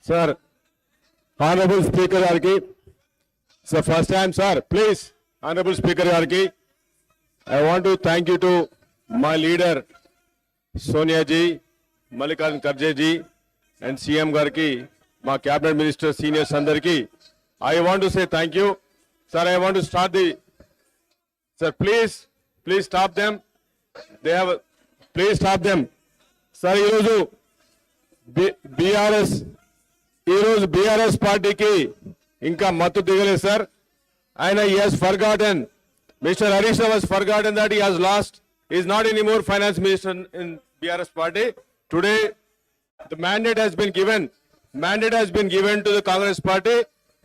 Sir, Honorable Speaker Gariki, it's the first time, sir. Please, Honorable Speaker Gariki, I want to thank you to my leader, Sonia ji, Mallikarjun Kharge ji, and CM Gariki, my cabinet minister, senior Sandarki. I want to say thank you. Sir, I want to start the, sir, please stop them. Please stop them. Sir, ఈరోజు BRS పార్టీకి ఇంకా మత్తు దిగలేదు sir. ఆయన he has forgotten, Mr. Harish Rao has forgotten that he has lost. He is not anymore finance minister in BRS party. Today the mandate has been given to the Congress party.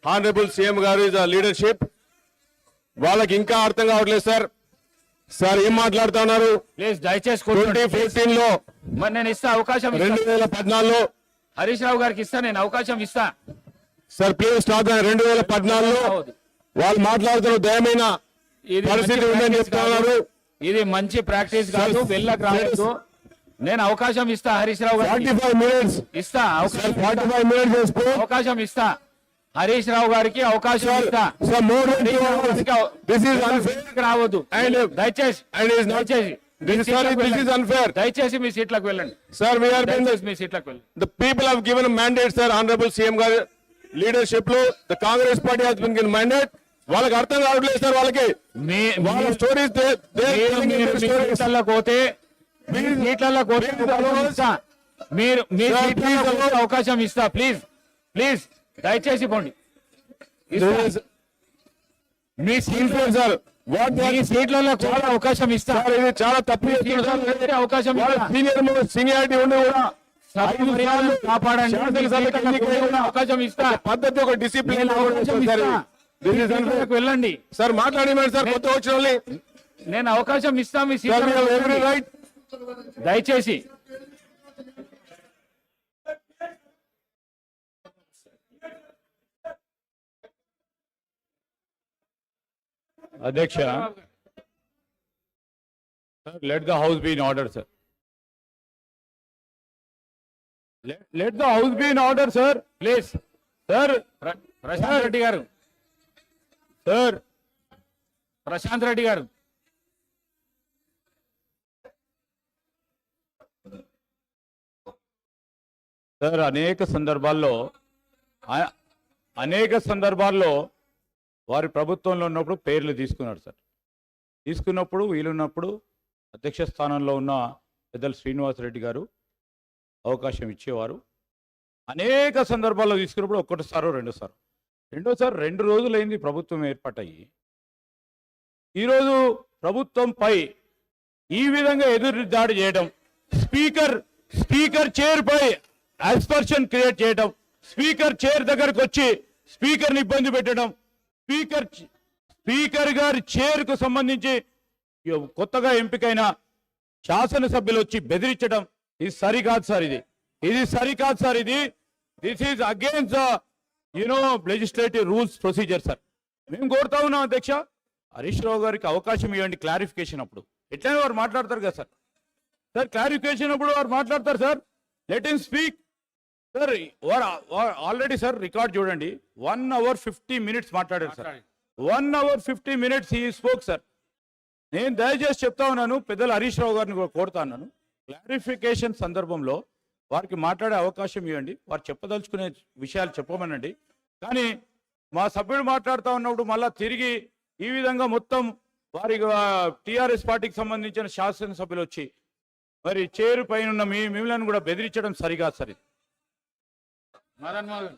Honorable CM garu is a leadership. వాళ్ళకి ఇంకా అర్థం కావట్లేదు sir. Sir ఏం మాట్లాడుతున్నారు? Please దయచేసి 2014 లో మరి నేను ఇస్తా అవకాశం 2014 లో హరీష్ రావు గారికి ఇస్తా, నేను అవకాశం ఇస్తా. Sir please stop. 2014 లో వాళ్ళు మాట్లాడుతున్న దయమైన పరిస్థితి ఉందని చెప్తున్నారు. ఇది మంచి ప్రాక్టీస్ కాదు, వెళ్ళక రావద్దు. నేను అవకాశం ఇస్తా హరీష్ రావు గారికి. 45 minutes ఇస్తా, 45 minutes అవకాశం ఇస్తా. హరీష్ రావు గారికి అవకాశం ఇస్తా. రావద్దు దయచేసి. దయచేసి మీ సీట్లకు వెళ్ళండి సార్. మీ సీట్లకు వెళ్ళండి. The people have given a mandate, sir. Honorable CM గారి లీడర్షిప్ లో the Congress party has been given mandate. వాళ్ళకి అర్థం కావట్లేదు సార్. వాళ్ళకి వాళ్ళ స్టోరీస్ పోతే మీరు అవకాశం ఇస్తా. ప్లీజ్ దయచేసి పోండి. మీ సార్ సీట్లలో చాలా అవకాశం ఇస్తా. ఇది చాలా తప్పు అవకాశం సీనియారిటీ ఉండి కూడా కాపాడండి. అవకాశం ఇస్తా. పద్ధతి ఒక డిసిప్లిన్ వెళ్ళండి సార్. మాట్లాడేమండి సార్. కొత్త వచ్చిన నేను అవకాశం ఇస్తా. మీ సీట్ రైట్. దయచేసి అధ్యక్ష, let the house be in order, sir. Let the house be in order, sir. Please, sir. Prashanth Reddy గారు, Sir. ప్రశాంత్ రెడ్డి గారు, సార్ అనేక సందర్భాల్లో వారి ప్రభుత్వంలో ఉన్నప్పుడు పేర్లు తీసుకున్నారు సార్. తీసుకున్నప్పుడు వీలున్నప్పుడు అధ్యక్ష స్థానంలో ఉన్న పెద్దలు శ్రీనివాసరెడ్డి గారు అవకాశం ఇచ్చేవారు. అనేక సందర్భాల్లో తీసుకున్నప్పుడు ఒకటిసారో రెండోసారి 2 రోజులైంది ప్రభుత్వం ఏర్పాటయ్యి. ఈరోజు ప్రభుత్వంపై ఈ విధంగా ఎదురు దాడి చేయడం, స్పీకర్ చైర్ పై అస్పర్షన్ క్రియేట్ చేయడం, స్పీకర్ చైర్ దగ్గరకు వచ్చి స్పీకర్ని ఇబ్బంది పెట్టడం, స్పీకర్ గారి చైర్ కు సంబంధించి కొత్తగా ఎంపికైన శాసనసభ్యులు వచ్చి బెదిరించడం, ఇది సరికాదు సార్. ఇది సరికాదు sir. This is against legislative rules procedure sir. మేము కోరుతా ఉన్నాం అధ్యక్ష, హరీష్ రావు గారికి అవకాశం ఇవ్వండి క్లారిఫికేషన్ అప్పుడు. ఎట్లయినా వారు మాట్లాడతారు కదా సార్. క్లారిఫికేషన్ అప్పుడు వారు మాట్లాడతారు sir. Let him speak sir. Already sir record చూడండి, 1 hour 50 minutes మాట్లాడారు sir. 1 hour 50 minutes he spoke sir. నేను దయచేసి చెప్తా ఉన్నాను, పెద్దలు హరీష్ రావు గారిని కోరుతా ఉన్నాను, క్లారిఫికేషన్ సందర్భంలో వారికి మాట్లాడే అవకాశం ఇవ్వండి. వారు చెప్పదలుచుకునే విషయాలు చెప్పమనండి. కానీ మా సభ్యుడు మాట్లాడుతూ ఉన్నప్పుడు మళ్ళా తిరిగి ఈ విధంగా మొత్తం వారి టీఆర్ఎస్ పార్టీకి సంబంధించిన శాసనసభ్యులు వచ్చి మరి చైర్ పైన ఉన్న మిమ్మల్ని కూడా బెదిరించడం సరిగా సార్. మదన్ మోహన్